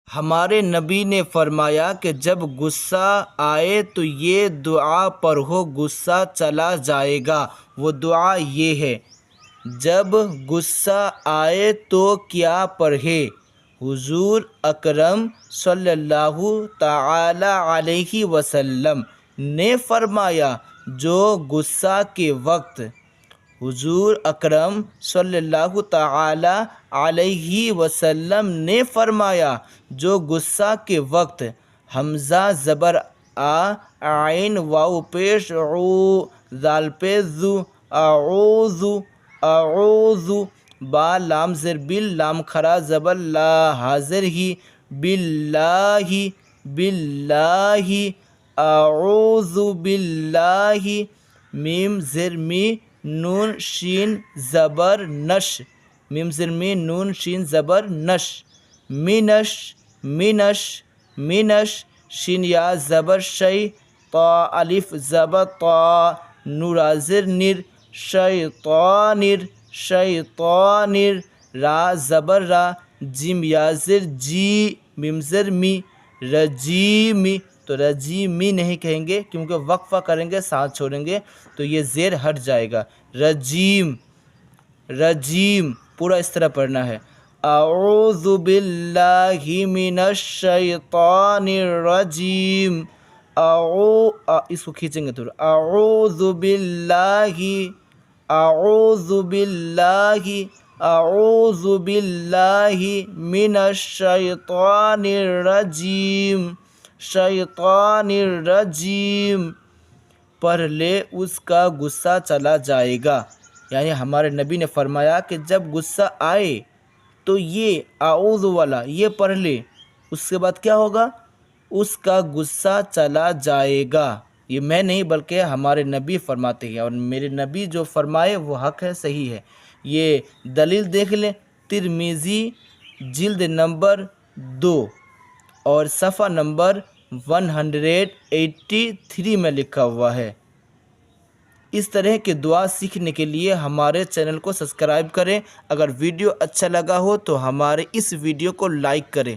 ہمارے نبی نے فرمایا کہ جب غصہ آئے تو یہ دعا پڑھو، غصہ چلا جائے گا۔ وہ دعا یہ ہے، جب غصہ آئے تو کیا پڑھے؟ حضور اکرم صلی اللہ تعالی علیہ وسلم نے فرمایا، جو غصہ کے وقت حضور اکرم صلی اللہ تعالی علیہ وسلم نے فرمایا، جو غصہ کے وقت حمزہ زبر آ، عین واو پیش عو، ذال پیش ذو، اعوذ اعوذ، با لام زیر بل، لام کھڑا زبر لا، حاضر ہی، باللہ باللہ، اعوذ باللہ، میم زیر می، نون شین زبر نش، میم زیر می، نون شین زبر نش، منش منش منش، شین یا زبر شی، طا الف زبر طا، نور زیر نر، شیطانر شیطانر، را زبر را، جیم یا زیر جی، میم زیر می، رجیمی، تو رجیمی نہیں کہیں گے کیونکہ وقفہ کریں گے، ساتھ چھوڑیں گے تو یہ زیر ہٹ جائے گا۔ رجیم رجیم پورا اس طرح پڑھنا ہے۔ اعوذ باللہ من الشیطان الرجیم، اس کو کھینچیں گے تھوڑا، اعوذ باللہ اعوذ باللہ اعوذ باللہ من الشیطان الرجیم شیطان الرجیم، پڑھ لے اس کا غصہ چلا جائے گا۔ یعنی ہمارے نبی نے فرمایا کہ جب غصہ آئے تو یہ اعوذ والا یہ پڑھ لے، اس کے بعد کیا ہوگا؟ اس کا غصہ چلا جائے گا۔ یہ میں نہیں بلکہ ہمارے نبی فرماتے ہیں، اور میرے نبی جو فرمائے وہ حق ہے، صحیح ہے۔ یہ دلیل دیکھ لیں، ترمذی جلد نمبر 2 اور صفحہ نمبر 183 میں لکھا ہوا ہے۔ اس طرح کے دعا سیکھنے کے لیے ہمارے چینل کو سبسکرائب کریں۔ اگر ویڈیو اچھا لگا ہو تو ہمارے اس ویڈیو کو لائک کریں۔